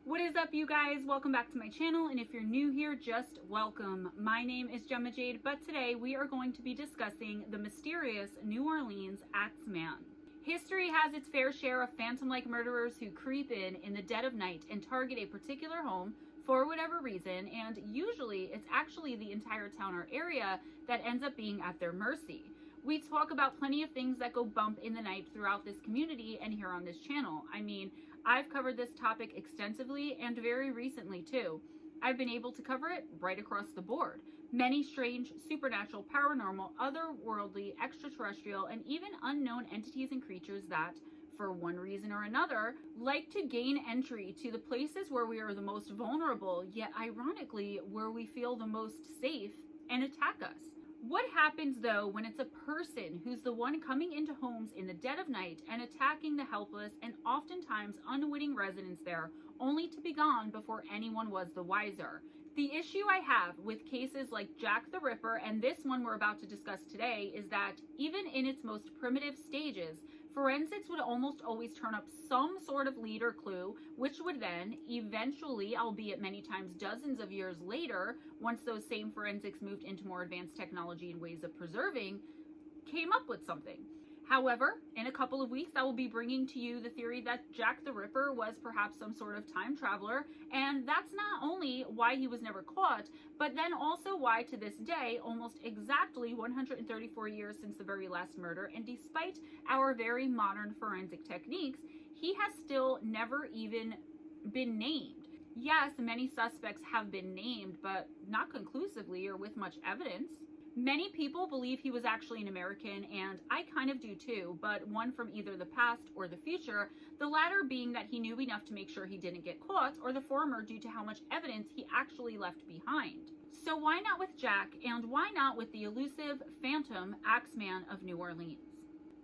What is up, you guys? Welcome back to my channel, and if you're new here, just welcome. My name is Gemma Jade, but today we are going to be discussing the mysterious New Orleans Axeman. History has its fair share of phantom-like murderers who creep in the dead of night and target a particular home for whatever reason, and usually it's actually the entire town or area that ends up being at their mercy. We talk about plenty of things that go bump in the night throughout this community and here on this channel. I mean, I've covered this topic extensively and very recently too. I've been able to cover it right across the board. Many strange, supernatural, paranormal, otherworldly, extraterrestrial, and even unknown entities and creatures that, for one reason or another, like to gain entry to the places where we are the most vulnerable, yet ironically, where we feel the most safe, and attack us. What happens though when it's a person who's the one coming into homes in the dead of night and attacking the helpless and oftentimes unwitting residents there, only to be gone before anyone was the wiser? The issue I have with cases like Jack the Ripper and this one we're about to discuss today is that even in its most primitive stages, forensics would almost always turn up some sort of lead or clue, which would then eventually, albeit many times dozens of years later, once those same forensics moved into more advanced technology and ways of preserving, came up with something. However, in a couple of weeks, I will be bringing to you the theory that Jack the Ripper was perhaps some sort of time traveler, and that's not only why he was never caught, but then also why to this day, almost exactly 134 years since the very last murder, and despite our very modern forensic techniques, he has still never even been named. Yes, many suspects have been named, but not conclusively or with much evidence. Many people believe he was actually an American, and I kind of do too, but one from either the past or the future, the latter being that he knew enough to make sure he didn't get caught, or the former due to how much evidence he actually left behind. So why not with Jack, and why not with the elusive phantom Axeman of New Orleans?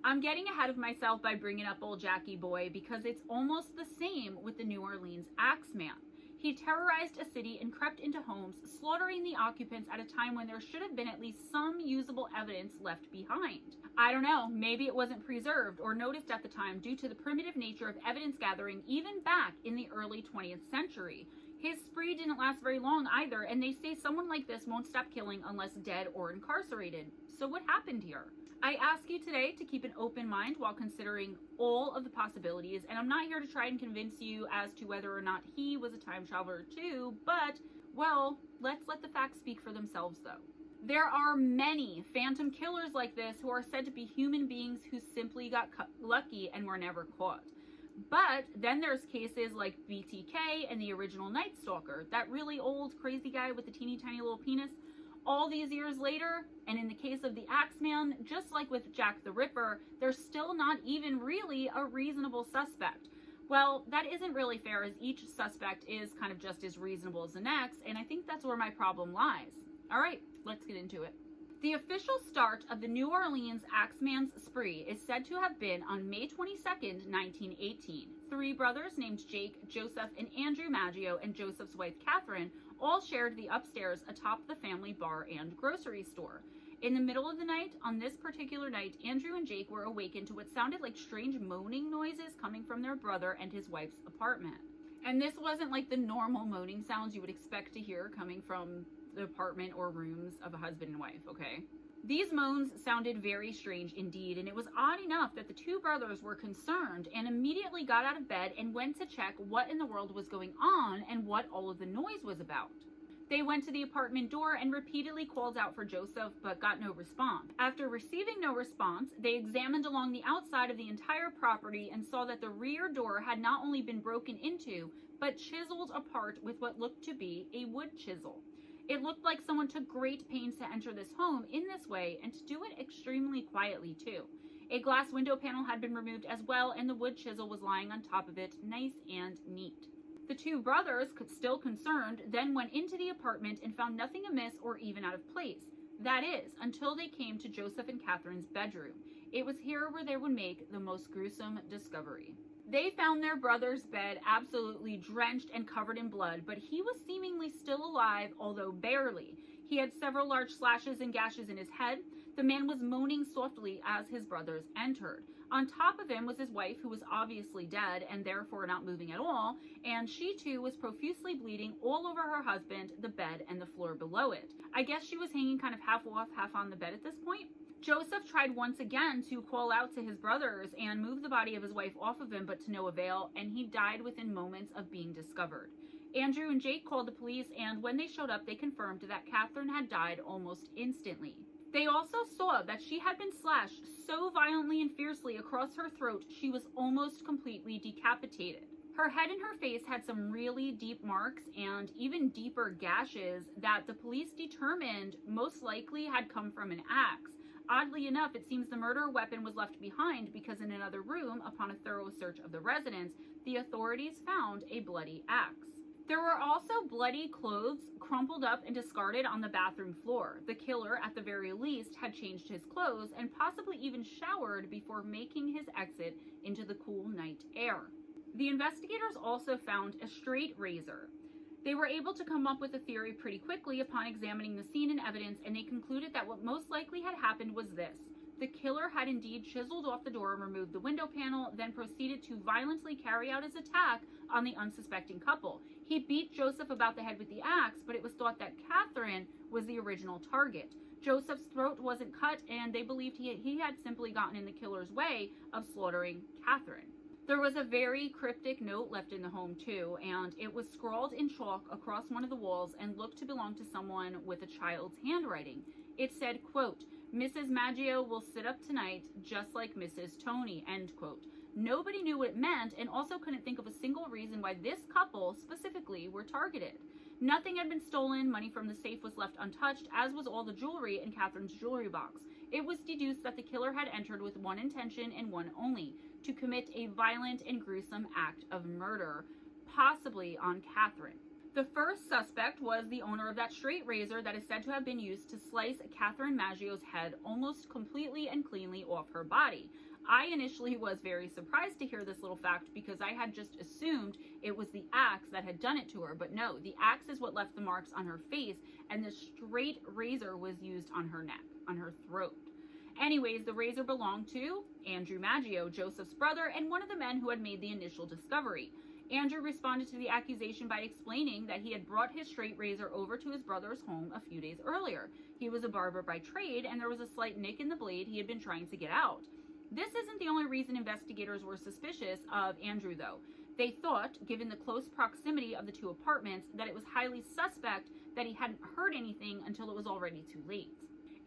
I'm getting ahead of myself by bringing up old Jackie boy because it's almost the same with the New Orleans Axeman. He terrorized a city and crept into homes, slaughtering the occupants at a time when there should have been at least some usable evidence left behind. I don't know, maybe it wasn't preserved or noticed at the time due to the primitive nature of evidence gathering even back in the early 20th century. His spree didn't last very long either, and they say someone like this won't stop killing unless dead or incarcerated. So what happened here? I ask you today to keep an open mind while considering all of the possibilities, and I'm not here to try and convince you as to whether or not he was a time traveler too, but, well, let's let the facts speak for themselves though. There are many phantom killers like this who are said to be human beings who simply got lucky and were never caught. But then there's cases like BTK and the original Night Stalker, that really old crazy guy with the teeny tiny little penis. All these years later, and in the case of the Axeman, just like with Jack the Ripper, there's still not even really a reasonable suspect. Well, that isn't really fair, as each suspect is kind of just as reasonable as the next, and I think that's where my problem lies. All right, let's get into it. The official start of the New Orleans Axeman's spree is said to have been on May 22nd, 1918. Three brothers named Jake, Joseph, and Andrew Maggio, and Joseph's wife Catherine all shared the upstairs atop the family bar and grocery store. In the middle of the night, on this particular night, Andrew and Jake were awakened to what sounded like strange moaning noises coming from their brother and his wife's apartment. And this wasn't like the normal moaning sounds you would expect to hear coming from the apartment or rooms of a husband and wife, okay? These moans sounded very strange indeed, and it was odd enough that the two brothers were concerned and immediately got out of bed and went to check what in the world was going on and what all of the noise was about. They went to the apartment door and repeatedly called out for Joseph, but got no response. After receiving no response, they examined along the outside of the entire property and saw that the rear door had not only been broken into, but chiseled apart with what looked to be a wood chisel. It looked like someone took great pains to enter this home in this way and to do it extremely quietly too. A glass window panel had been removed as well, and the wood chisel was lying on top of it, nice and neat. The two brothers, still concerned, then went into the apartment and found nothing amiss or even out of place. That is, until they came to Joseph and Catherine's bedroom. It was here where they would make the most gruesome discovery. They found their brother's bed absolutely drenched and covered in blood, but he was seemingly still alive, although barely. He had several large slashes and gashes in his head. The man was moaning softly as his brothers entered. On top of him was his wife, who was obviously dead and therefore not moving at all, and she too was profusely bleeding all over her husband, the bed, and the floor below it. I guess she was hanging kind of half off, half on the bed at this point. Joseph tried once again to call out to his brothers and move the body of his wife off of him, but to no avail, and he died within moments of being discovered. Andrew and Jake called the police, and when they showed up, they confirmed that Catherine had died almost instantly. They also saw that she had been slashed so violently and fiercely across her throat, she was almost completely decapitated. Her head and her face had some really deep marks and even deeper gashes that the police determined most likely had come from an axe. Oddly enough, it seems the murder weapon was left behind because in another room, upon a thorough search of the residence, the authorities found a bloody axe. There were also bloody clothes crumpled up and discarded on the bathroom floor. The killer, at the very least, had changed his clothes and possibly even showered before making his exit into the cool night air. The investigators also found a straight razor. They were able to come up with a theory pretty quickly upon examining the scene and evidence, and they concluded that what most likely had happened was this. The killer had indeed chiseled off the door and removed the window panel, then proceeded to violently carry out his attack on the unsuspecting couple. He beat Joseph about the head with the axe, but it was thought that Catherine was the original target. Joseph's throat wasn't cut, and they believed he had simply gotten in the killer's way of slaughtering Catherine. There was a very cryptic note left in the home too, and it was scrawled in chalk across one of the walls and looked to belong to someone with a child's handwriting. It said, quote, "Mrs. Maggio will sit up tonight just like Mrs. Tony," end quote. Nobody knew what it meant and also couldn't think of a single reason why this couple specifically were targeted. Nothing had been stolen, money from the safe was left untouched, as was all the jewelry in Catherine's jewelry box. It was deduced that the killer had entered with one intention and one only, to commit a violent and gruesome act of murder, possibly on Catherine. The first suspect was the owner of that straight razor that is said to have been used to slice Catherine Maggio's head almost completely and cleanly off her body. I initially was very surprised to hear this little fact because I had just assumed it was the axe that had done it to her, but no, the axe is what left the marks on her face, and the straight razor was used on her neck, on her throat. Anyways, the razor belonged to Andrew Maggio, Joseph's brother, and one of the men who had made the initial discovery. Andrew responded to the accusation by explaining that he had brought his straight razor over to his brother's home a few days earlier. He was a barber by trade, and there was a slight nick in the blade he had been trying to get out. This isn't the only reason investigators were suspicious of Andrew, though. They thought, given the close proximity of the two apartments, that it was highly suspect that he hadn't heard anything until it was already too late.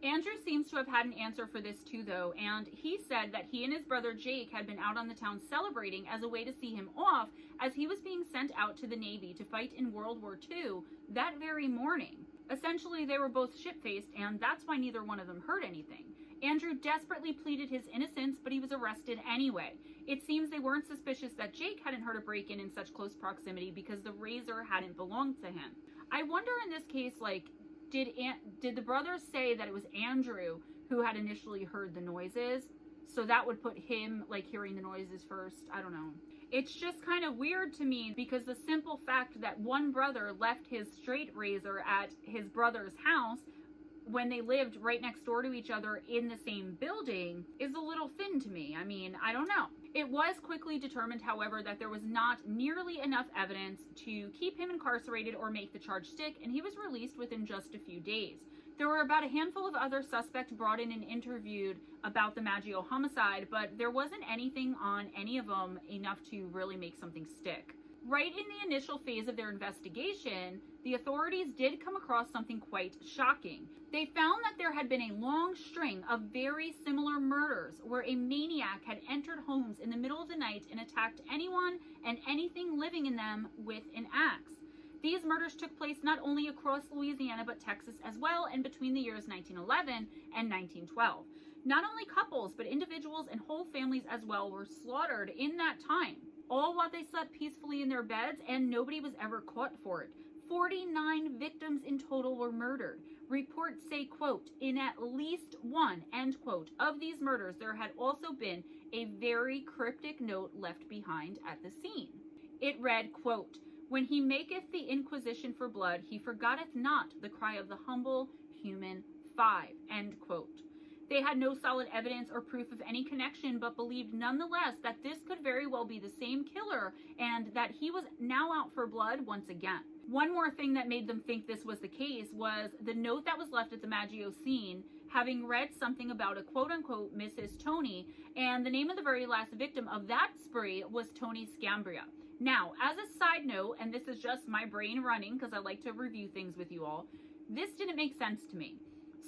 Andrew seems to have had an answer for this too, though, and he said that he and his brother Jake had been out on the town celebrating as a way to see him off, as he was being sent out to the Navy to fight in World War II that very morning. Essentially, they were both shit-faced, and that's why neither one of them heard anything. Andrew desperately pleaded his innocence, but he was arrested anyway. It seems they weren't suspicious that Jake hadn't heard a break-in in such close proximity because the razor hadn't belonged to him. I wonder in this case, did the brothers say that it was Andrew who had initially heard the noises? So that would put him, hearing the noises first. I don't know. It's just kind of weird to me because the simple fact that one brother left his straight razor at his brother's house when they lived right next door to each other in the same building is a little thin to me. I mean, I don't know. It was quickly determined, however, that there was not nearly enough evidence to keep him incarcerated or make the charge stick, and he was released within just a few days. There were about a handful of other suspects brought in and interviewed about the Maggio homicide, but there wasn't anything on any of them enough to really make something stick. Right in the initial phase of their investigation, the authorities did come across something quite shocking. They found that there had been a long string of very similar murders where a maniac had entered homes in the middle of the night and attacked anyone and anything living in them with an axe. These murders took place not only across Louisiana but Texas as well, and between the years 1911 and 1912. Not only couples but individuals and whole families as well were slaughtered in that time, all while they slept peacefully in their beds, and nobody was ever caught for it. 49 victims in total were murdered. Reports say, quote, in at least one, end quote, of these murders, there had also been a very cryptic note left behind at the scene. It read, quote, when he maketh the inquisition for blood, he forgetteth not the cry of the humble human five, end quote. They had no solid evidence or proof of any connection, but believed nonetheless that this could very well be the same killer and that he was now out for blood once again. One more thing that made them think this was the case was the note that was left at the Maggio scene, having read something about a quote-unquote Mrs. Tony, and the name of the very last victim of that spree was Tony Scambria. Now, as a side note, and this is just my brain running because I like to review things with you all, this didn't make sense to me.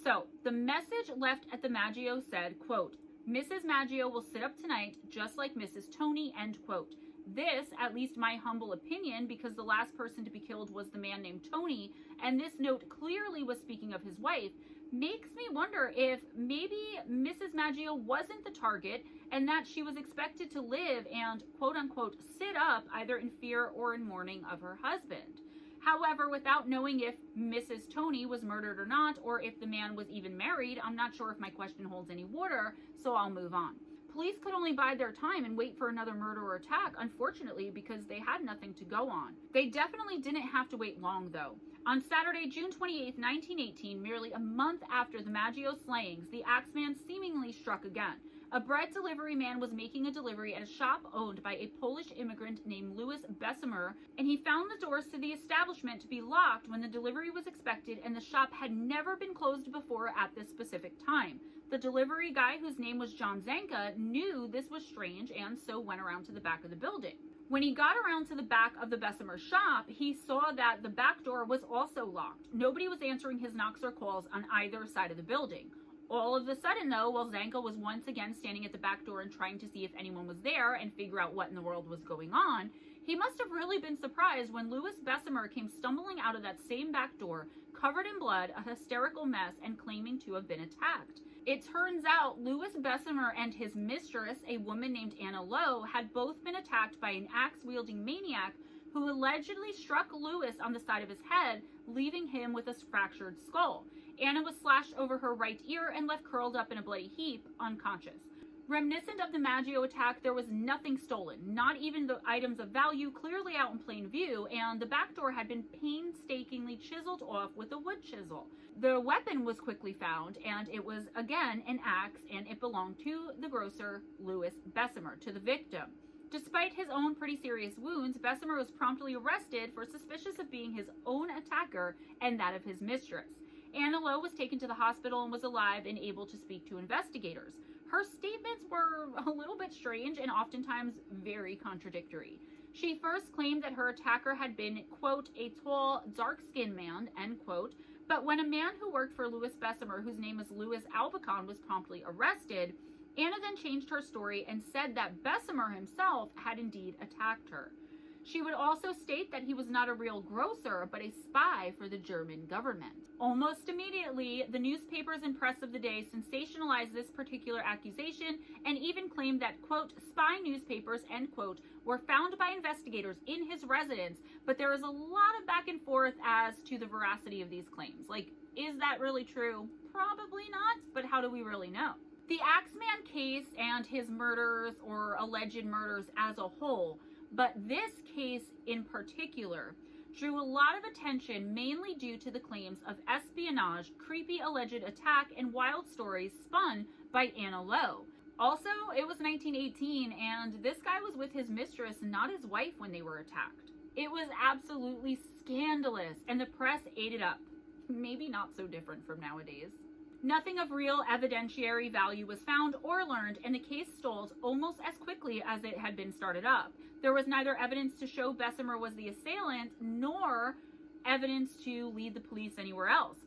So, the message left at the Maggio said, quote, Mrs. Maggio will sit up tonight just like Mrs. Tony, end quote. This, at least my humble opinion, because the last person to be killed was the man named Tony, and this note clearly was speaking of his wife, makes me wonder if maybe Mrs. Maggio wasn't the target and that she was expected to live and quote-unquote sit up either in fear or in mourning of her husband. However, without knowing if Mrs. Tony was murdered or not, or if the man was even married, I'm not sure if my question holds any water, so I'll move on. Police could only bide their time and wait for another murder or attack, unfortunately, because they had nothing to go on. They definitely didn't have to wait long, though. On Saturday, June 28, 1918, merely a month after the Maggio slayings, the Axeman seemingly struck again. A bread delivery man was making a delivery at a shop owned by a Polish immigrant named Louis Bessemer, and he found the doors to the establishment to be locked when the delivery was expected, and the shop had never been closed before at this specific time. The delivery guy, whose name was John Zanka, knew this was strange and so went around to the back of the building. When he got around to the back of the Bessemer shop, he saw that the back door was also locked. Nobody was answering his knocks or calls on either side of the building. All of a sudden, though, while Zanka was once again standing at the back door and trying to see if anyone was there and figure out what in the world was going on, he must have really been surprised when Louis Bessemer came stumbling out of that same back door, covered in blood, a hysterical mess, and claiming to have been attacked. It turns out Louis Bessemer and his mistress, a woman named Anna Lowe, had both been attacked by an axe-wielding maniac who allegedly struck Louis on the side of his head, leaving him with a fractured skull. Anna was slashed over her right ear and left curled up in a bloody heap, unconscious. Reminiscent of the Maggio attack, there was nothing stolen, not even the items of value clearly out in plain view, and the back door had been painstakingly chiseled off with a wood chisel. The weapon was quickly found, and it was, again, an axe, and it belonged to the grocer, Louis Bessemer, to the victim. Despite his own pretty serious wounds, Bessemer was promptly arrested for suspicious of being his own attacker and that of his mistress. Anna Lowe was taken to the hospital and was alive and able to speak to investigators. Her statements were a little bit strange and oftentimes very contradictory. She first claimed that her attacker had been, quote, a tall, dark-skinned man, end quote, but when a man who worked for Louis Bessemer, whose name is Louis Albicon, was promptly arrested, Anna then changed her story and said that Bessemer himself had indeed attacked her. She would also state that he was not a real grocer, but a spy for the German government. Almost immediately, the newspapers and press of the day sensationalized this particular accusation and even claimed that, quote, spy newspapers, end quote, were found by investigators in his residence, but there is a lot of back and forth as to the veracity of these claims. Like, is that really true? Probably not, but how do we really know? The Axeman case and his murders or alleged murders as a whole, but this case in particular, drew a lot of attention mainly due to the claims of espionage, creepy alleged attack, and wild stories spun by Anna Lowe. Also, it was 1918, and this guy was with his mistress, not his wife, when they were attacked. It was absolutely scandalous, and the press ate it up. Maybe not so different from nowadays. Nothing of real evidentiary value was found or learned, and the case stalled almost as quickly as it had been started up. There was neither evidence to show Bessemer was the assailant, nor evidence to lead the police anywhere else.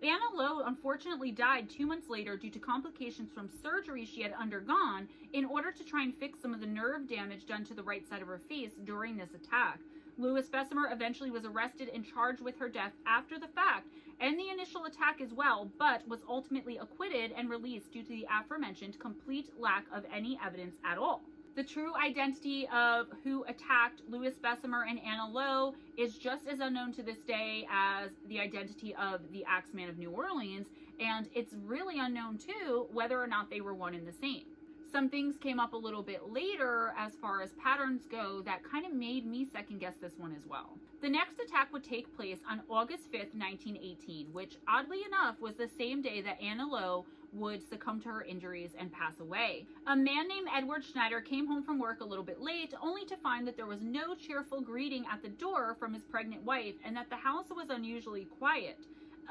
Anna Lowe unfortunately died 2 months later due to complications from surgery she had undergone in order to try and fix some of the nerve damage done to the right side of her face during this attack. Louis Bessemer eventually was arrested and charged with her death after the fact, and the initial attack as well, but was ultimately acquitted and released due to the aforementioned complete lack of any evidence at all. The true identity of who attacked Louis Bessemer and Anna Lowe is just as unknown to this day as the identity of the Axeman of New Orleans, and it's really unknown too whether or not they were one and the same. Some things came up a little bit later as far as patterns go that kind of made me second guess this one as well. The next attack would take place on August 5th, 1918, which oddly enough was the same day that Anna Lowe would succumb to her injuries and pass away. A man named Edward Schneider came home from work a little bit late, only to find that there was no cheerful greeting at the door from his pregnant wife and that the house was unusually quiet.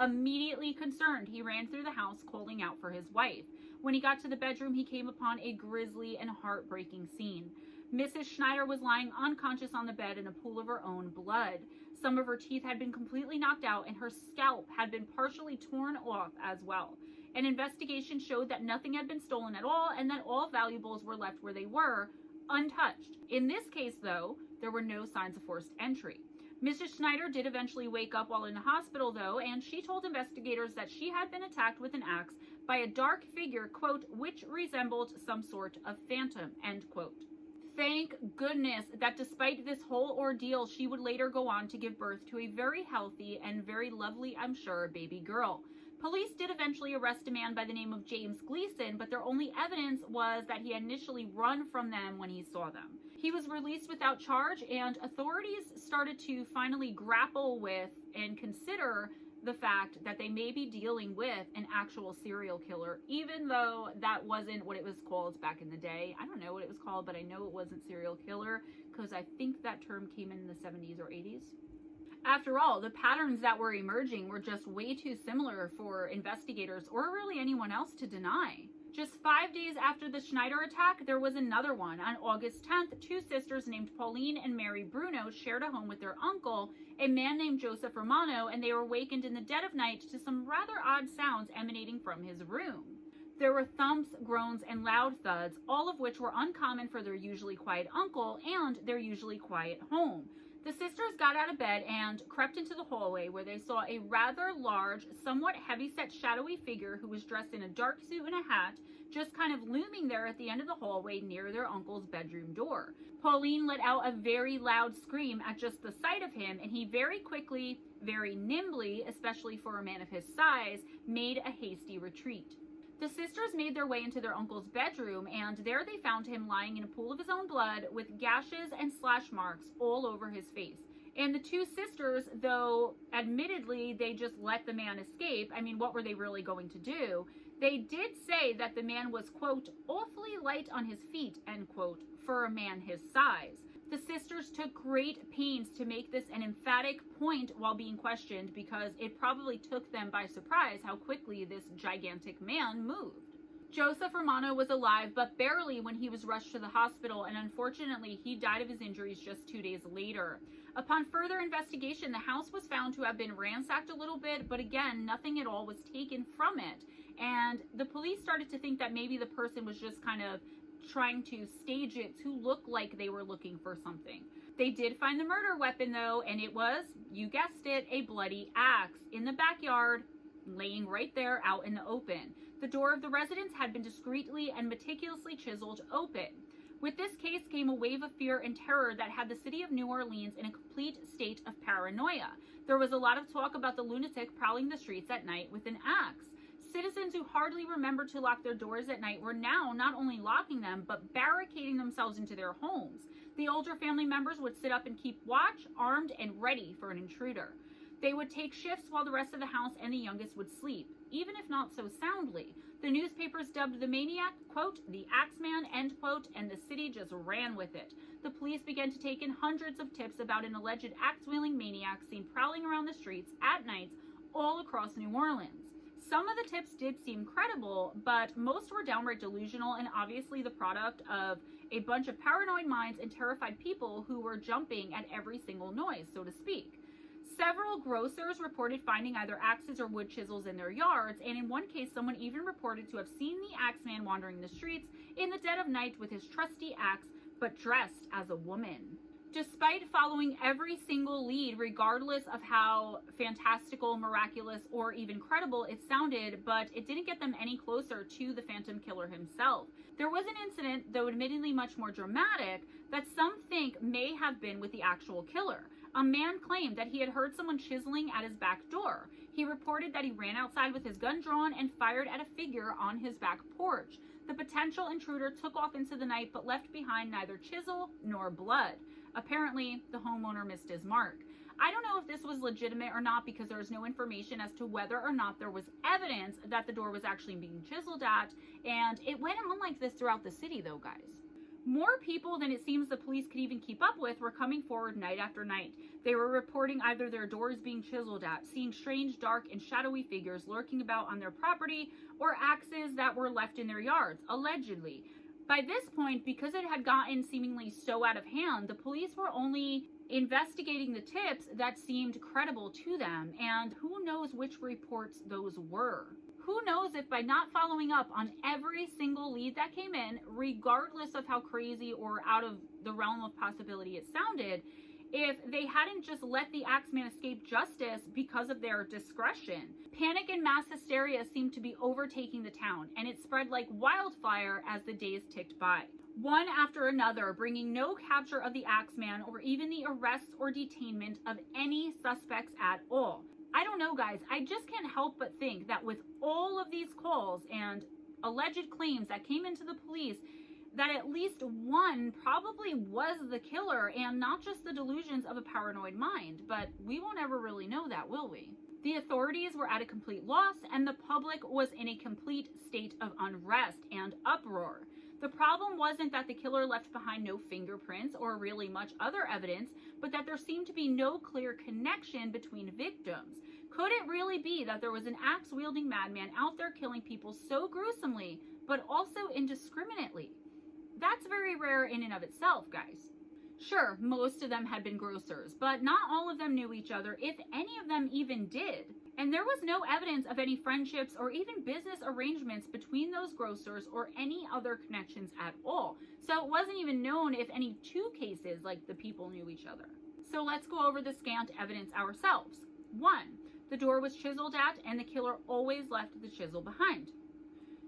Immediately concerned, he ran through the house calling out for his wife. When he got to the bedroom, he came upon a grisly and heartbreaking scene. Mrs. Schneider was lying unconscious on the bed in a pool of her own blood. Some of her teeth had been completely knocked out and her scalp had been partially torn off as well. An investigation showed that nothing had been stolen at all and that all valuables were left where they were, untouched. In this case, though, there were no signs of forced entry. Mrs. Schneider did eventually wake up while in the hospital, though, and she told investigators that she had been attacked with an axe by a dark figure, quote, which resembled some sort of phantom, end quote. Thank goodness that despite this whole ordeal, she would later go on to give birth to a very healthy and very lovely, I'm sure, baby girl. Police did eventually arrest a man by the name of James Gleason, but their only evidence was that he had initially run from them when he saw them. He was released without charge, and authorities started to finally grapple with and consider the fact that they may be dealing with an actual serial killer, even though that wasn't what it was called back in the day. I don't know what it was called, but I know it wasn't serial killer because I think that term came in the 70s or 80s. After all, the patterns that were emerging were just way too similar for investigators or really anyone else to deny. Just 5 days after the Schneider attack, there was another one. On August 10th, two sisters named Pauline and Mary Bruno shared a home with their uncle, a man named Joseph Romano, and they were awakened in the dead of night to some rather odd sounds emanating from his room. There were thumps, groans, and loud thuds, all of which were uncommon for their usually quiet uncle and their usually quiet home. The sisters got out of bed and crept into the hallway where they saw a rather large, somewhat heavy-set shadowy figure who was dressed in a dark suit and a hat, just kind of looming there at the end of the hallway near their uncle's bedroom door. Pauline let out a very loud scream at just the sight of him, and he very quickly, very nimbly, especially for a man of his size, made a hasty retreat. The sisters made their way into their uncle's bedroom, and there they found him lying in a pool of his own blood with gashes and slash marks all over his face. And the two sisters, though admittedly they just let the man escape, I mean, what were they really going to do? They did say that the man was, quote, awfully light on his feet, end quote, for a man his size. The sisters took great pains to make this an emphatic point while being questioned because it probably took them by surprise how quickly this gigantic man moved. Joseph Romano was alive, but barely when he was rushed to the hospital, and unfortunately he died of his injuries just 2 days later. Upon further investigation, the house was found to have been ransacked a little bit, but again, nothing at all was taken from it. And the police started to think that maybe the person was just kind of trying to stage it to look like they were looking for something. They did find the murder weapon though, and it was, you guessed it, a bloody axe in the backyard, laying right there out in the open. The door of the residence had been discreetly and meticulously chiseled open. With this case came a wave of fear and terror that had the city of New Orleans in a complete state of paranoia. There was a lot of talk about the lunatic prowling the streets at night with an axe. Citizens who hardly remembered to lock their doors at night were now not only locking them, but barricading themselves into their homes. The older family members would sit up and keep watch, armed and ready for an intruder. They would take shifts while the rest of the house and the youngest would sleep, even if not so soundly. The newspapers dubbed the maniac, quote, the Axeman, end quote, and the city just ran with it. The police began to take in hundreds of tips about an alleged axe-wielding maniac seen prowling around the streets at nights all across New Orleans. Some of the tips did seem credible, but most were downright delusional and obviously the product of a bunch of paranoid minds and terrified people who were jumping at every single noise, so to speak. Several grocers reported finding either axes or wood chisels in their yards, and in one case someone even reported to have seen the Axeman wandering the streets in the dead of night with his trusty axe, but dressed as a woman. Despite following every single lead, regardless of how fantastical, miraculous, or even credible it sounded, but it didn't get them any closer to the Phantom Killer himself. There was an incident, though admittedly much more dramatic, that some think may have been with the actual killer. A man claimed that he had heard someone chiseling at his back door. He reported that he ran outside with his gun drawn and fired at a figure on his back porch. The potential intruder took off into the night but left behind neither chisel nor blood. Apparently, the homeowner missed his mark. I don't know if this was legitimate or not because there was no information as to whether or not there was evidence that the door was actually being chiseled at, and it went on like this throughout the city though, guys. More people than it seems the police could even keep up with were coming forward night after night. They were reporting either their doors being chiseled at, seeing strange, dark, and shadowy figures lurking about on their property, or axes that were left in their yards, allegedly. By this point, because it had gotten seemingly so out of hand, the police were only investigating the tips that seemed credible to them, and who knows which reports those were. Who knows if by not following up on every single lead that came in, regardless of how crazy or out of the realm of possibility it sounded, if they hadn't just let the Axeman escape justice because of their discretion. Panic and mass hysteria seemed to be overtaking the town, and it spread like wildfire as the days ticked by. One after another, bringing no capture of the Axeman or even the arrest or detainment of any suspects at all. I don't know, guys. I just can't help but think that with all of these calls and alleged claims that came into the police, that at least one probably was the killer and not just the delusions of a paranoid mind. But we won't ever really know that, will we? The authorities were at a complete loss, and the public was in a complete state of unrest and uproar. The problem wasn't that the killer left behind no fingerprints or really much other evidence, but that there seemed to be no clear connection between victims. Could it really be that there was an axe-wielding madman out there killing people so gruesomely, but also indiscriminately? That's very rare in and of itself, guys. Sure, most of them had been grocers, but not all of them knew each other, if any of them even did. And there was no evidence of any friendships or even business arrangements between those grocers or any other connections at all. So it wasn't even known if any two cases, like the people knew each other. So let's go over the scant evidence ourselves. 1. The door was chiseled at, and the killer always left the chisel behind.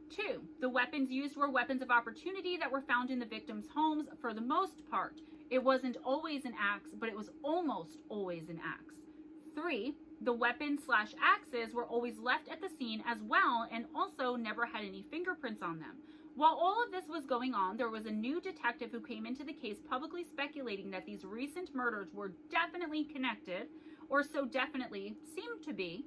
2. The weapons used were weapons of opportunity that were found in the victims' homes for the most part. It wasn't always an axe, but it was almost always an axe. 3. The weapons/axes were always left at the scene as well, and also never had any fingerprints on them. While all of this was going on, there was a new detective who came into the case publicly speculating that these recent murders were definitely connected, or so definitely seemed to be,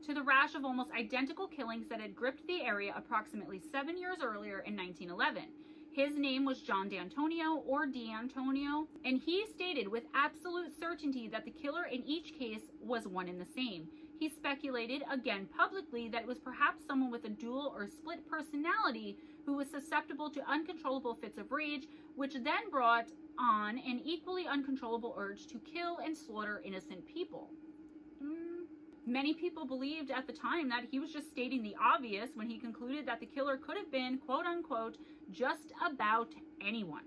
to the rash of almost identical killings that had gripped the area approximately 7 years earlier in 1911. His name was John D'Antonio, or D'Antonio, and he stated with absolute certainty that the killer in each case was one and the same. He speculated, again publicly, that it was perhaps someone with a dual or split personality who was susceptible to uncontrollable fits of rage, which then brought on an equally uncontrollable urge to kill and slaughter innocent people. Many people believed at the time that he was just stating the obvious when he concluded that the killer could have been, quote-unquote, just about anyone.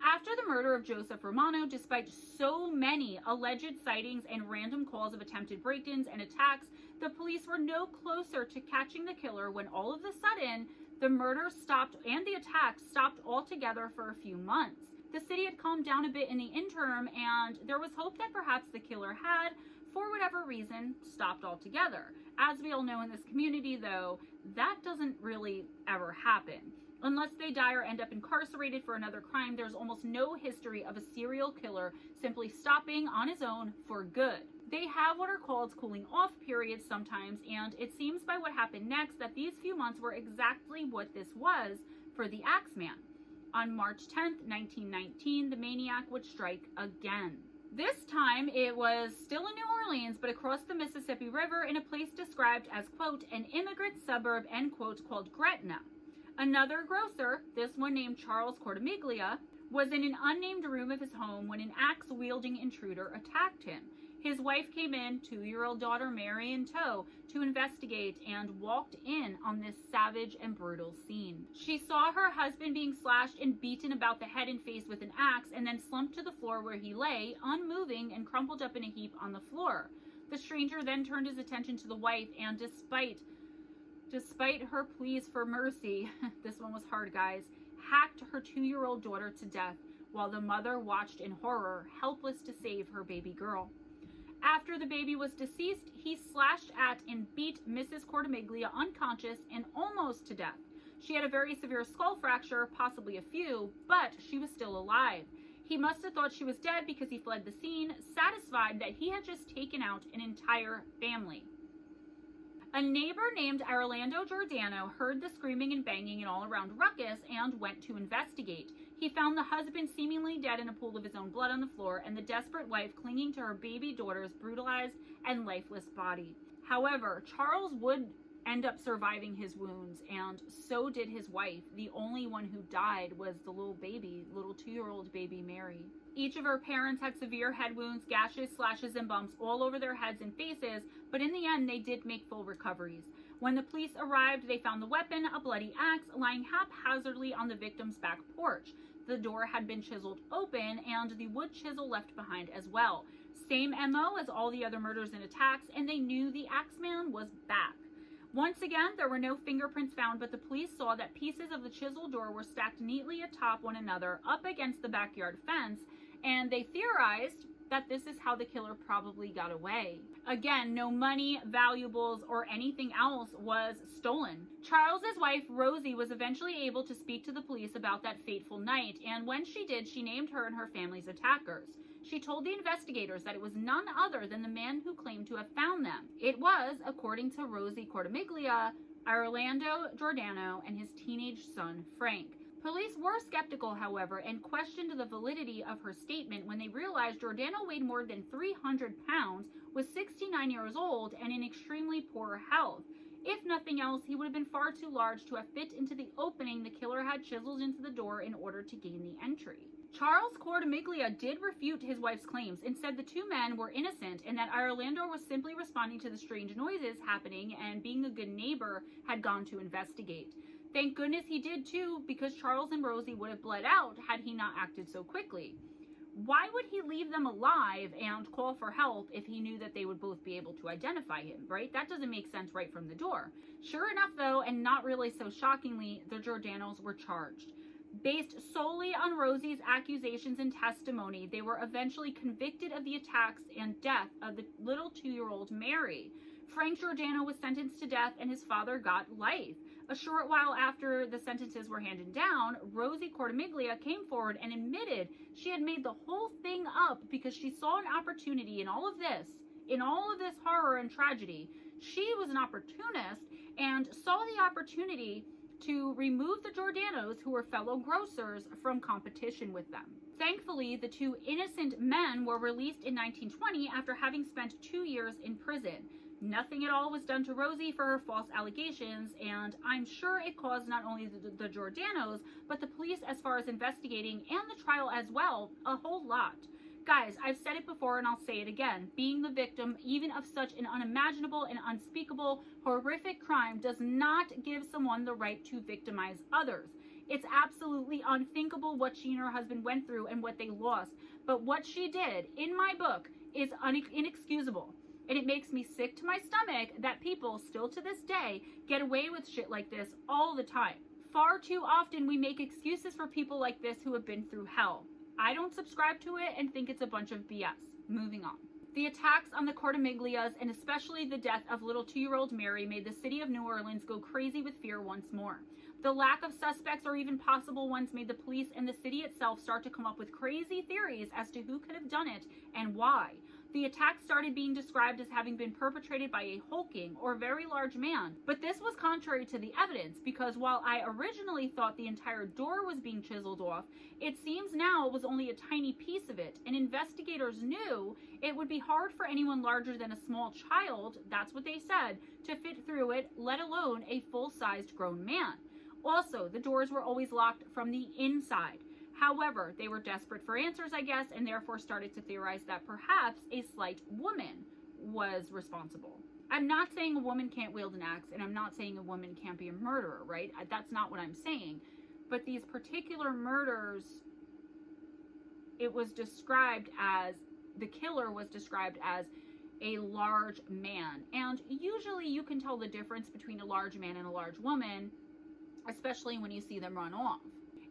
After the murder of Joseph Romano, despite so many alleged sightings and random calls of attempted break-ins and attacks, the police were no closer to catching the killer when all of a sudden, the murder stopped and the attacks stopped altogether for a few months. The city had calmed down a bit in the interim, and there was hope that perhaps the killer had, for whatever reason, stopped altogether. As we all know in this community, though, that doesn't really ever happen. Unless they die or end up incarcerated for another crime, there's almost no history of a serial killer simply stopping on his own for good. They have what are called cooling off periods sometimes, and it seems by what happened next that these few months were exactly what this was for the Axeman. On March 10th, 1919, the maniac would strike again. This time, it was still in New Orleans, but across the Mississippi River in a place described as, quote, an immigrant suburb, end quote, called Gretna. Another grocer, this one named Charles Cortimiglia, was in an unnamed room of his home when an axe-wielding intruder attacked him. His wife came in, 2-year-old daughter Mary in tow, to investigate and walked in on this savage and brutal scene. She saw her husband being slashed and beaten about the head and face with an axe and then slumped to the floor where he lay, unmoving and crumpled up in a heap on the floor. The stranger then turned his attention to the wife and despite her pleas for mercy, this one was hard, guys, hacked her 2-year-old daughter to death while the mother watched in horror, helpless to save her baby girl. After the baby was deceased, he slashed at and beat Mrs. Cortimiglia unconscious and almost to death. She had a very severe skull fracture, possibly a few, but she was still alive. He must have thought she was dead because he fled the scene, satisfied that he had just taken out an entire family. A neighbor named Orlando Giordano heard the screaming and banging and all-around ruckus and went to investigate. He found the husband seemingly dead in a pool of his own blood on the floor and the desperate wife clinging to her baby daughter's brutalized and lifeless body. However, Charles would end up surviving his wounds, and so did his wife. The only one who died was the little 2-year-old baby Mary. Each of her parents had severe head wounds, gashes, slashes, and bumps all over their heads and faces, but in the end, they did make full recoveries. When the police arrived, they found the weapon, a bloody axe, lying haphazardly on the victim's back porch. The door had been chiseled open, and the wood chisel left behind as well. Same MO as all the other murders and attacks, and they knew the Axeman was back. Once again, there were no fingerprints found, but the police saw that pieces of the chisel door were stacked neatly atop one another up against the backyard fence, and they theorized that this is how the killer probably got away. Again, no money, valuables, or anything else was stolen. Charles's wife, Rosie, was eventually able to speak to the police about that fateful night, and when she did, she named her and her family's attackers. She told the investigators that it was none other than the man who claimed to have found them. It was, according to Rosie Cortimiglia, Orlando Giordano and his teenage son, Frank. Police were skeptical, however, and questioned the validity of her statement when they realized Giordano weighed more than 300 pounds, was 69 years old, and in extremely poor health. If nothing else, he would have been far too large to have fit into the opening the killer had chiseled into the door in order to gain the entry. Charles Cortimiglia did refute his wife's claims and said the two men were innocent and that Orlando was simply responding to the strange noises happening and, being a good neighbor, had gone to investigate. Thank goodness he did too, because Charles and Rosie would have bled out had he not acted so quickly. Why would he leave them alive and call for help if he knew that they would both be able to identify him, right? That doesn't make sense right from the door. Sure enough, though, and not really so shockingly, the Giordanos were charged. Based solely on Rosie's accusations and testimony, they were eventually convicted of the attacks and death of the little 2-year-old Mary. Frank Giordano was sentenced to death and his father got life. A short while after the sentences were handed down, Rosie Cortimiglia came forward and admitted she had made the whole thing up because she saw an opportunity in all of this horror and tragedy. She was an opportunist and saw the opportunity to remove the Giordanos, who were fellow grocers, from competition with them. Thankfully, the two innocent men were released in 1920 after having spent 2 years in prison. Nothing at all was done to Rosie for her false allegations, and I'm sure it caused not only the Giordanos, but the police, as far as investigating and the trial as well, a whole lot. Guys, I've said it before and I'll say it again. Being the victim, even of such an unimaginable and unspeakable, horrific crime, does not give someone the right to victimize others. It's absolutely unthinkable what she and her husband went through and what they lost. But what she did, in my book, is inexcusable. And it makes me sick to my stomach that people, still to this day, get away with shit like this all the time. Far too often we make excuses for people like this who have been through hell. I don't subscribe to it and think it's a bunch of BS. Moving on. The attacks on the Cortimiglias, and especially the death of little 2-year-old Mary, made the city of New Orleans go crazy with fear once more. The lack of suspects or even possible ones made the police and the city itself start to come up with crazy theories as to who could have done it and why. The attack started being described as having been perpetrated by a hulking or very large man, but this was contrary to the evidence, because while I originally thought the entire door was being chiseled off, it seems now it was only a tiny piece of it, and investigators knew it would be hard for anyone larger than a small child, that's what they said, to fit through it, let alone a full-sized grown man. Also, the doors were always locked from the inside. However, they were desperate for answers, I guess, and therefore started to theorize that perhaps a slight woman was responsible. I'm not saying a woman can't wield an axe, and I'm not saying a woman can't be a murderer, right? That's not what I'm saying. But these particular murders, it was described as, the killer was described as a large man. And usually you can tell the difference between a large man and a large woman, especially when you see them run off.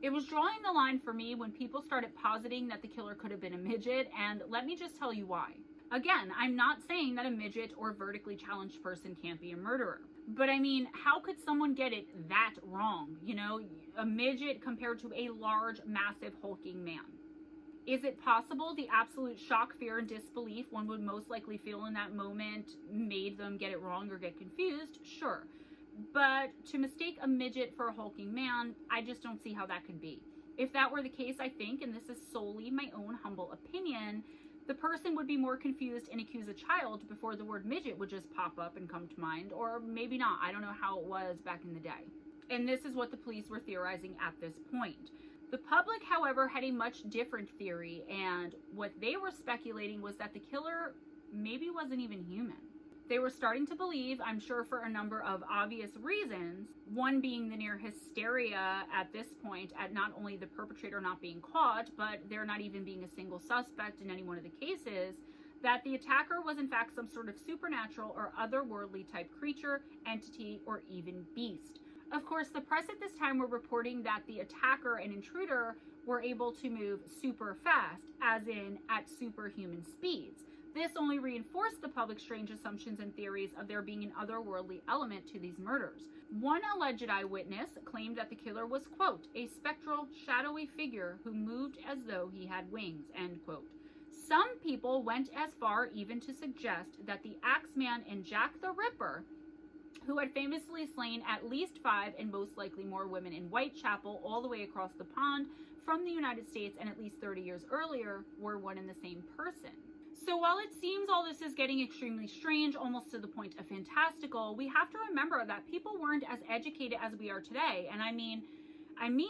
It was drawing the line for me when people started positing that the killer could have been a midget, and let me just tell you why. Again, I'm not saying that a midget or vertically challenged person can't be a murderer. But I mean, how could someone get it that wrong? You know, a midget compared to a large, massive, hulking man. Is it possible the absolute shock, fear, and disbelief one would most likely feel in that moment made them get it wrong or get confused? Sure. But to mistake a midget for a hulking man, I just don't see how that could be. If that were the case, I think, and this is solely my own humble opinion, the person would be more confused and accuse a child before the word midget would just pop up and come to mind, or maybe not. I don't know how it was back in the day. And this is what the police were theorizing at this point. The public, however, had a much different theory, and what they were speculating was that the killer maybe wasn't even human. They were starting to believe, I'm sure for a number of obvious reasons, one being the near hysteria at this point at not only the perpetrator not being caught, but there not even being a single suspect in any one of the cases, that the attacker was in fact some sort of supernatural or otherworldly type creature, entity, or even beast. Of course, the press at this time were reporting that the attacker and intruder were able to move super fast, as in at superhuman speeds. This only reinforced the public's strange assumptions and theories of there being an otherworldly element to these murders. One alleged eyewitness claimed that the killer was, quote, a spectral, shadowy figure who moved as though he had wings, end quote. Some people went as far even to suggest that the Axeman and Jack the Ripper, who had famously slain at least 5 and most likely more women in Whitechapel all the way across the pond from the United States and at least 30 years earlier, were one and the same person. So while it seems all this is getting extremely strange, almost to the point of fantastical, we have to remember that people weren't as educated as we are today. And I mean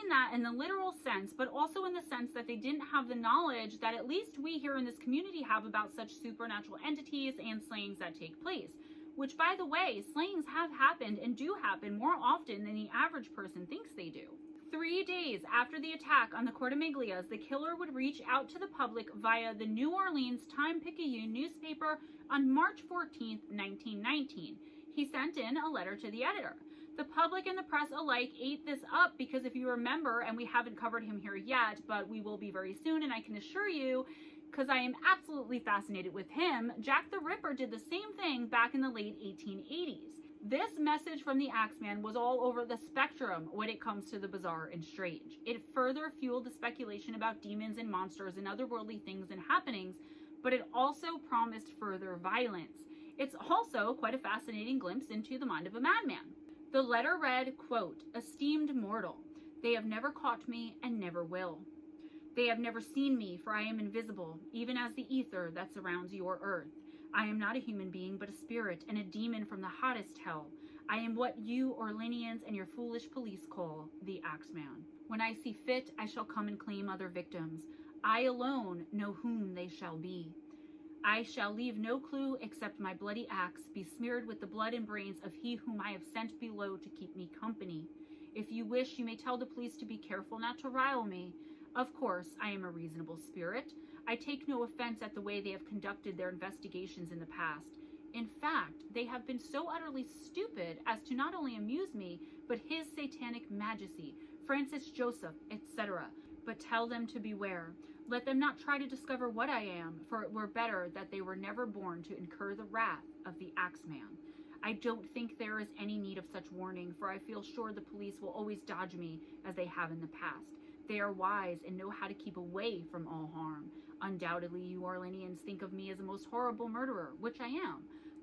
that in the literal sense, but also in the sense that they didn't have the knowledge that at least we here in this community have about such supernatural entities and slayings that take place. Which, by the way, slayings have happened and do happen more often than the average person thinks they do. 3 days after the attack on the Cordomiglias, the killer would reach out to the public via the New Orleans Time-Picayune newspaper on March 14, 1919. He sent in a letter to the editor. The public and the press alike ate this up because if you remember, and we haven't covered him here yet, but we will be very soon, and I can assure you, because I am absolutely fascinated with him, Jack the Ripper did the same thing back in the late 1880s. This message from the Axeman was all over the spectrum when it comes to the bizarre and strange. It further fueled the speculation about demons and monsters and otherworldly things and happenings, but it also promised further violence. It's also quite a fascinating glimpse into the mind of a madman. The letter read, quote, esteemed mortal, they have never caught me and never will. They have never seen me, for I am invisible, even as the ether that surrounds your earth. I am not a human being, but a spirit and a demon from the hottest hell. I am what you Orleanians and your foolish police call the Axeman. When I see fit, I shall come and claim other victims. I alone know whom they shall be. I shall leave no clue except my bloody axe be smeared with the blood and brains of he whom I have sent below to keep me company. If you wish, you may tell the police to be careful not to rile me. Of course, I am a reasonable spirit. I take no offense at the way they have conducted their investigations in the past. In fact, they have been so utterly stupid as to not only amuse me, but his satanic majesty, Francis Joseph, etc. But tell them to beware. Let them not try to discover what I am, for it were better that they were never born to incur the wrath of the Axeman. I don't think there is any need of such warning, for I feel sure the police will always dodge me as they have in the past. They are wise and know how to keep away from all harm. Undoubtedly, you Orleanians think of me as a most horrible murderer, which I am,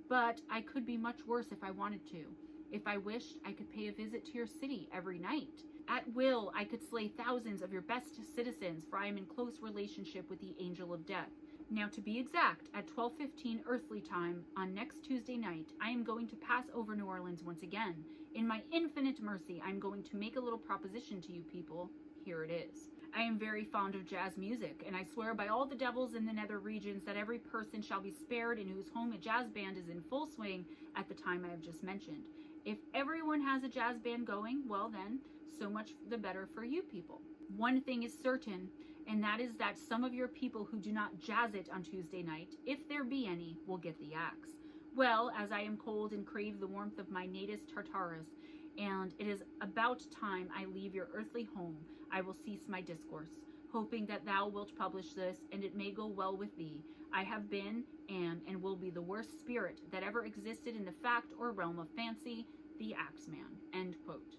but I could be much worse if I wanted to. If I wished, I could pay a visit to your city every night. At will, I could slay thousands of your best citizens, for I am in close relationship with the Angel of Death. Now, to be exact, at 12:15 earthly time on next Tuesday night, I am going to pass over New Orleans once again. In my infinite mercy, I am going to make a little proposition to you people. Here it is. I am very fond of jazz music, and I swear by all the devils in the nether regions that every person shall be spared in whose home a jazz band is in full swing at the time I have just mentioned. If everyone has a jazz band going, well then, so much the better for you people. One thing is certain, and that is that some of your people who do not jazz it on Tuesday night, if there be any, will get the axe. Well, as I am cold and crave the warmth of my natus Tartarus, and it is about time I leave your earthly home, I will cease my discourse, hoping that thou wilt publish this, and it may go well with thee. I have been, am, and will be the worst spirit that ever existed in the fact or realm of fancy, the Axeman. End quote.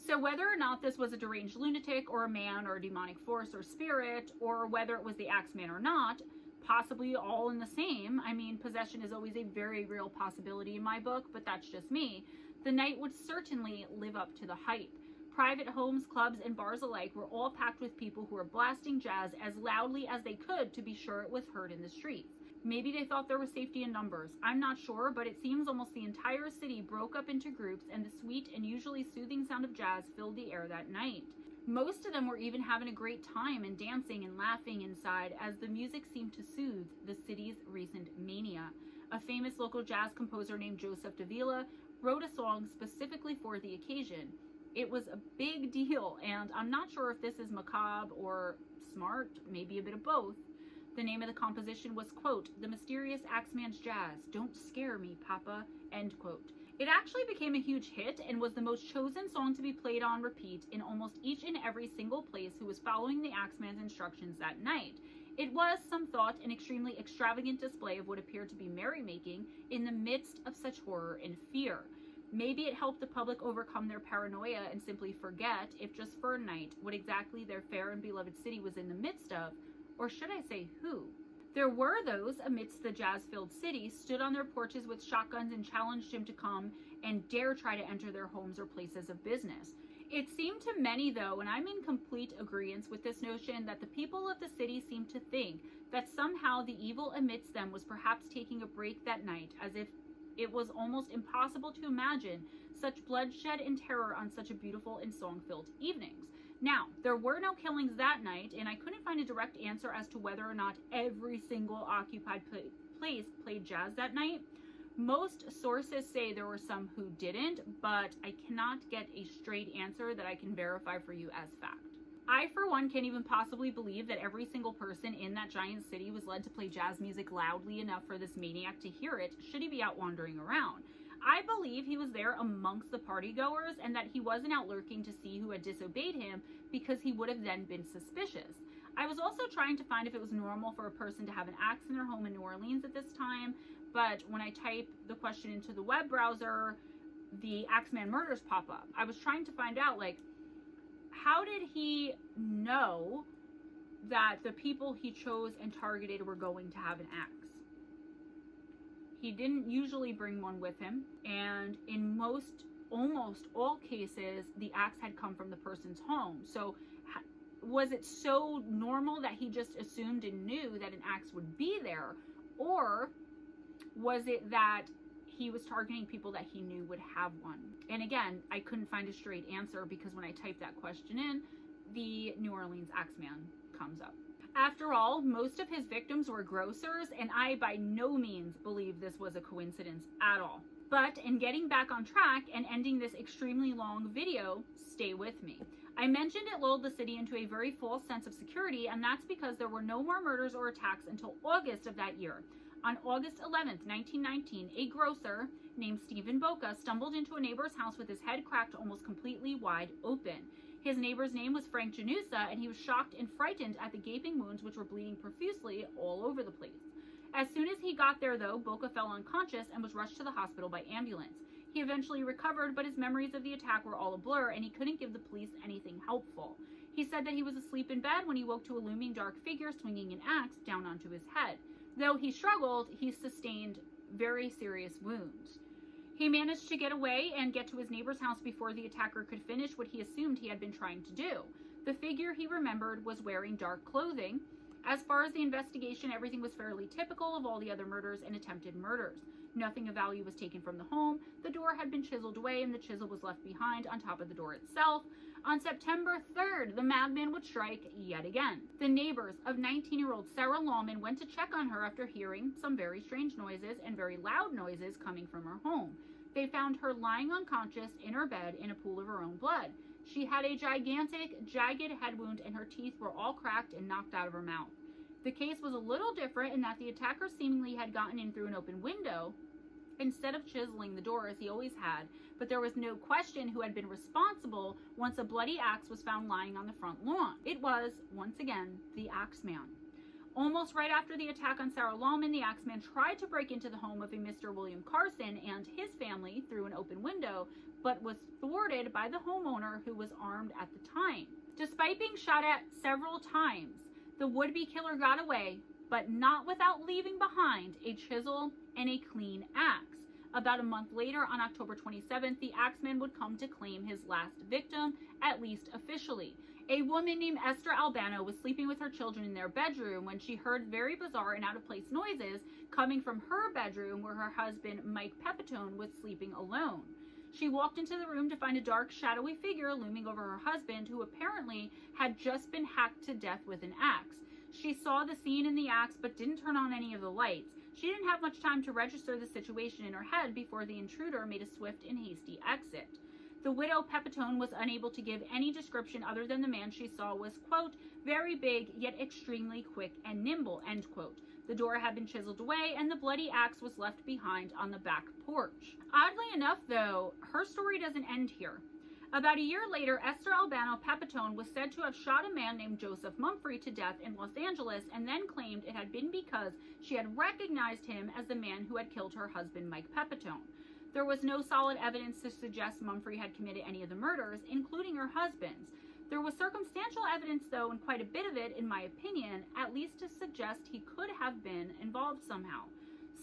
So whether or not this was a deranged lunatic or a man or a demonic force or spirit, or whether it was the Axeman or not, possibly all in the same. I mean, possession is always a very real possibility in my book, but that's just me. The night would certainly live up to the hype. Private homes, clubs, and bars alike were all packed with people who were blasting jazz as loudly as they could to be sure it was heard in the streets. Maybe they thought there was safety in numbers. I'm not sure, but it seems almost the entire city broke up into groups, and the sweet and usually soothing sound of jazz filled the air that night. Most of them were even having a great time and dancing and laughing inside, as the music seemed to soothe the city's recent mania. A famous local jazz composer named Joseph Davila wrote a song specifically for the occasion. It was a big deal, and I'm not sure if this is macabre or smart, maybe a bit of both. The name of the composition was, quote, "The Mysterious Axeman's Jazz. Don't scare me, Papa," end quote. It actually became a huge hit and was the most chosen song to be played on repeat in almost each and every single place who was following the Axeman's instructions that night. It was, some thought, an extremely extravagant display of what appeared to be merrymaking in the midst of such horror and fear. Maybe it helped the public overcome their paranoia and simply forget, if just for a night, what exactly their fair and beloved city was in the midst of, or should I say who? There were those amidst the jazz-filled city stood on their porches with shotguns and challenged him to come and dare try to enter their homes or places of business. It seemed to many, though, and I'm in complete agreement with this notion, that the people of the city seemed to think that somehow the evil amidst them was perhaps taking a break that night, as if it was almost impossible to imagine such bloodshed and terror on such a beautiful and song-filled evenings. Now, there were no killings that night, and I couldn't find a direct answer as to whether or not every single occupied place played jazz that night. Most sources say there were some who didn't, but I cannot get a straight answer that I can verify for you as fact. I, for one, can't even possibly believe that every single person in that giant city was led to play jazz music loudly enough for this maniac to hear it, should he be out wandering around. I believe he was there amongst the partygoers and that he wasn't out lurking to see who had disobeyed him, because he would have then been suspicious. I was also trying to find if it was normal for a person to have an axe in their home in New Orleans at this time, but when I type the question into the web browser, the Axeman murders pop up. I was trying to find out, like, how did he know that the people he chose and targeted were going to have an axe? He didn't usually bring one with him, and in almost all cases, the axe had come from the person's home. So was it so normal that he just assumed and knew that an axe would be there? Or was it that he was targeting people that he knew would have one? And again, I couldn't find a straight answer, because when I typed that question in, the New Orleans Axeman comes up. After all, most of his victims were grocers, and I by no means believe this was a coincidence at all. But in getting back on track and ending this extremely long video, stay with me. I mentioned it lulled the city into a very false sense of security, and that's because there were no more murders or attacks until August of that year. On August 11th, 1919, a grocer named Stephen Boca stumbled into a neighbor's house with his head cracked almost completely wide open. His neighbor's name was Frank Janusa, and he was shocked and frightened at the gaping wounds which were bleeding profusely all over the place. As soon as he got there, though, Boca fell unconscious and was rushed to the hospital by ambulance. He eventually recovered, but his memories of the attack were all a blur, and he couldn't give the police anything helpful. He said that he was asleep in bed when he woke to a looming dark figure swinging an axe down onto his head. Though he struggled, he sustained very serious wounds. He managed to get away and get to his neighbor's house before the attacker could finish what he assumed he had been trying to do. The figure, he remembered, was wearing dark clothing. As far as the investigation, everything was fairly typical of all the other murders and attempted murders. Nothing of value was taken from the home. The door had been chiseled away, and the chisel was left behind on top of the door itself. On September 3rd, the madman would strike yet again. The neighbors of 19-year-old Sarah Lawman went to check on her after hearing some very strange noises and very loud noises coming from her home. They found her lying unconscious in her bed in a pool of her own blood. She had a gigantic, jagged head wound, and her teeth were all cracked and knocked out of her mouth. The case was a little different in that the attacker seemingly had gotten in through an open window instead of chiseling the door as he always had, but there was no question who had been responsible once a bloody axe was found lying on the front lawn. It was, once again, the Axeman. Almost right after the attack on Sarah Lallman, the Axeman tried to break into the home of a Mr. William Carson and his family through an open window, but was thwarted by the homeowner, who was armed at the time. Despite being shot at several times, the would-be killer got away, but not without leaving behind a chisel and a clean axe. About a month later, on October 27th, the Axeman would come to claim his last victim, at least officially. A woman named Esther Albano was sleeping with her children in their bedroom when she heard very bizarre and out-of-place noises coming from her bedroom, where her husband, Mike Pepitone, was sleeping alone. She walked into the room to find a dark, shadowy figure looming over her husband, who apparently had just been hacked to death with an axe. She saw the scene in the axe, but didn't turn on any of the lights. She didn't have much time to register the situation in her head before the intruder made a swift and hasty exit. The widow Pepitone was unable to give any description other than the man she saw was, quote, very big, yet extremely quick and nimble, end quote. The door had been chiseled away, and the bloody axe was left behind on the back porch. Oddly enough, though, her story doesn't end here. About a year later, Esther Albano Pepitone was said to have shot a man named Joseph Mumphrey to death in Los Angeles, and then claimed it had been because she had recognized him as the man who had killed her husband, Mike Pepitone. There was no solid evidence to suggest Mumphrey had committed any of the murders, including her husband's. There was circumstantial evidence, though, and quite a bit of it, in my opinion, at least to suggest he could have been involved somehow.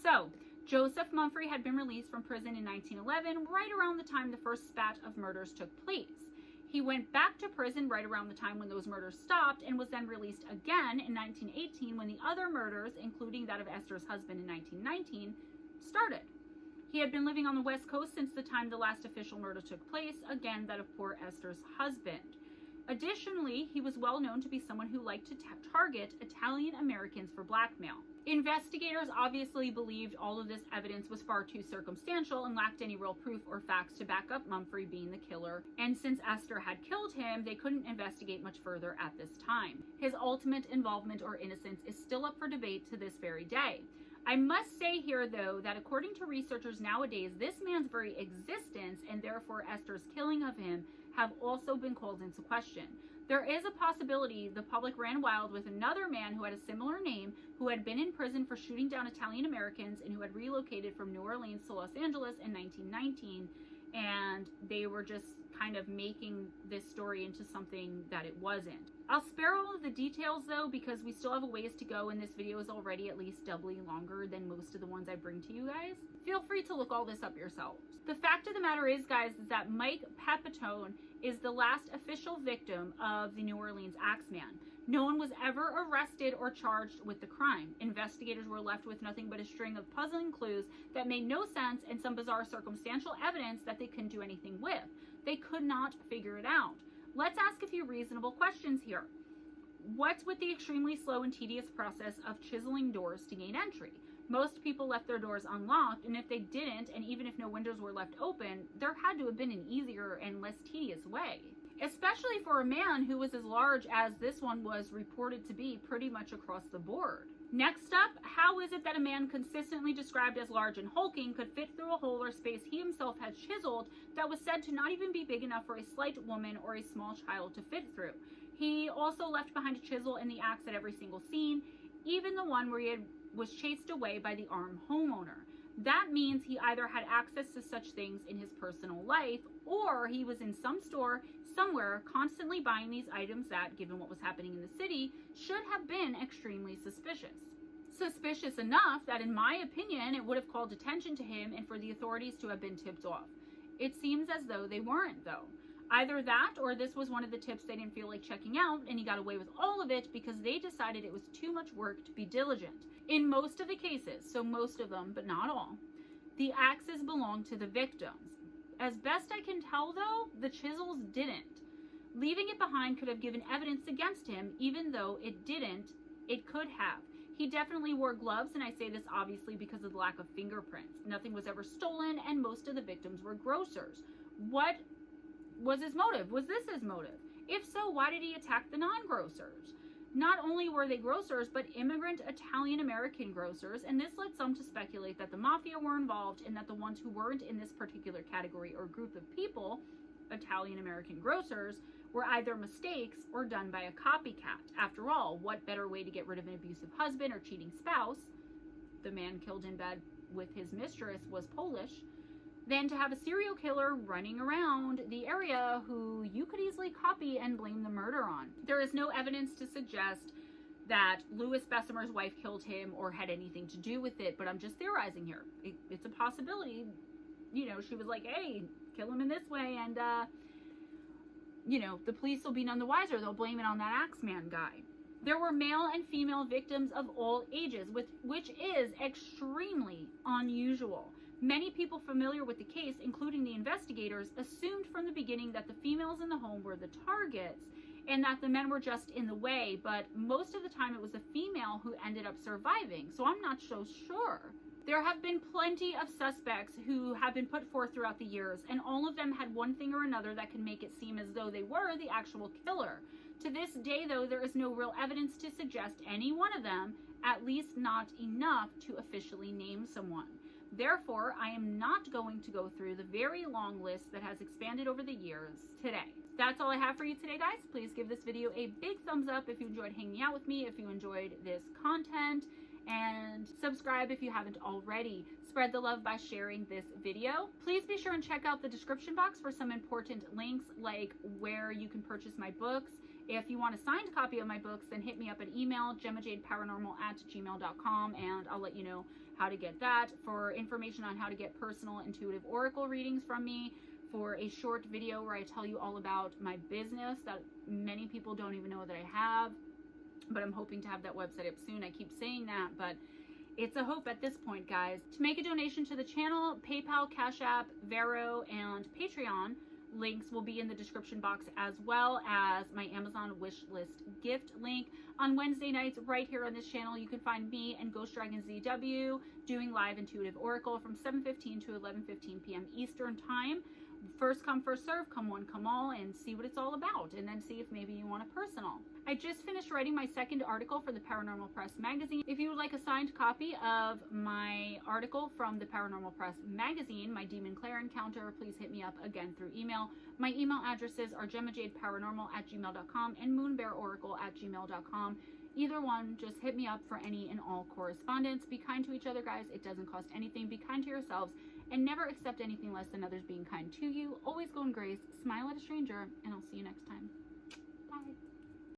So, Joseph Mumphrey had been released from prison in 1911, right around the time the first spat of murders took place. He went back to prison right around the time when those murders stopped, and was then released again in 1918 when the other murders, including that of Esther's husband in 1919, started. He had been living on the West Coast since the time the last official murder took place, again that of poor Esther's husband. Additionally, he was well known to be someone who liked to target Italian Americans for blackmail. Investigators obviously believed all of this evidence was far too circumstantial and lacked any real proof or facts to back up Mumphrey being the killer, and since Esther had killed him, they couldn't investigate much further at this time. His ultimate involvement or innocence is still up for debate to this very day. I must say here, though, that according to researchers nowadays, this man's very existence, and therefore Esther's killing of him, have also been called into question. There is a possibility the public ran wild with another man who had a similar name, who had been in prison for shooting down Italian Americans, and who had relocated from New Orleans to Los Angeles in 1919, and they were just kind of making this story into something that it wasn't. I'll spare all of the details, though, because we still have a ways to go, and this video is already at least doubly longer than most of the ones I bring to you guys. Feel free to look all this up yourselves. The fact of the matter is, guys, is that Mike Pepitone is the last official victim of the New Orleans Axeman. No one was ever arrested or charged with the crime. Investigators were left with nothing but a string of puzzling clues that made no sense and some bizarre circumstantial evidence that they couldn't do anything with. They could not figure it out. Let's ask a few reasonable questions here. What's with the extremely slow and tedious process of chiseling doors to gain entry? Most people left their doors unlocked, and if they didn't, and even if no windows were left open, there had to have been an easier and less tedious way. Especially for a man who was as large as this one was reported to be pretty much across the board. Next up, how is it that a man consistently described as large and hulking could fit through a hole or space he himself had chiseled that was said to not even be big enough for a slight woman or a small child to fit through? He also left behind a chisel and the axe at every single scene, even the one where he was chased away by the armed homeowner. That means he either had access to such things in his personal life, or he was in some store somewhere constantly buying these items that, given what was happening in the city, should have been extremely suspicious. Suspicious enough that, in my opinion, it would have called attention to him and for the authorities to have been tipped off. It seems as though they weren't, though. Either that, or this was one of the tips they didn't feel like checking out, and he got away with all of it because they decided it was too much work to be diligent. In most of the cases, so most of them, but not all, the axes belonged to the victims. As best I can tell, though, the chisels didn't. Leaving it behind could have given evidence against him, even though it didn't, it could have. He definitely wore gloves, and I say this obviously because of the lack of fingerprints. Nothing was ever stolen, and most of the victims were grocers. What was his motive? Was this his motive? If so, why did he attack the non-grocers? Not only were they grocers, but immigrant Italian-American grocers, and this led some to speculate that the mafia were involved and that the ones who weren't in this particular category or group of people, Italian-American grocers, were either mistakes or done by a copycat. After all, what better way to get rid of an abusive husband or cheating spouse, the man killed in bed with his mistress was Polish, than to have a serial killer running around the area who you could easily copy and blame the murder on. There is no evidence to suggest that Louis Bessemer's wife killed him or had anything to do with it, but I'm just theorizing here. It's a possibility. You know, she was like, hey, kill him in this way, and you know, the police will be none the wiser. They'll blame it on that Axeman guy. There were male and female victims of all ages, which is extremely unusual. Many people familiar with the case, including the investigators, assumed from the beginning that the females in the home were the targets and that the men were just in the way, but most of the time it was a female who ended up surviving, so I'm not so sure. There have been plenty of suspects who have been put forth throughout the years, and all of them had one thing or another that can make it seem as though they were the actual killer. To this day, though, there is no real evidence to suggest any one of them, at least not enough to officially name someone. Therefore, I am not going to go through the very long list that has expanded over the years today. That's all I have for you today, guys. Please give this video a big thumbs up if you enjoyed hanging out with me, if you enjoyed this content, and subscribe if you haven't already. Spread the love by sharing this video. Please be sure and check out the description box for some important links, like where you can purchase my books. If you want a signed copy of my books, then hit me up at email, GemmaJadeParanormal@gmail.com, and I'll let you know how to get that. For information on how to get personal intuitive oracle readings from me, for a short video where I tell you all about my business that many people don't even know that I have, but I'm hoping to have that website up soon. I keep saying that, but it's a hope at this point, guys. To make a donation to the channel, PayPal, Cash App, Vero, and Patreon links will be in the description box, as well as my Amazon wishlist gift link. On Wednesday nights, right here on this channel, you can find me and Ghost Dragon ZW doing live intuitive oracle from 7:15 to 11:15 p.m. Eastern time. First come, first serve, come one, come all, and see what it's all about, and then see if maybe you want a personal. I just finished writing my second article for the Paranormal Press magazine. If you would like a signed copy of my article from the Paranormal Press magazine, my Demon Claire encounter, please hit me up again through email. My email addresses are GemmaJadeParanormal@gmail.com and MoonBearOracle@gmail.com. Either one, just hit me up for any and all correspondence. Be kind to each other, guys. It doesn't cost anything. Be kind to yourselves, and never accept anything less than others being kind to you. Always go in grace, smile at a stranger, and I'll see you next time. Bye.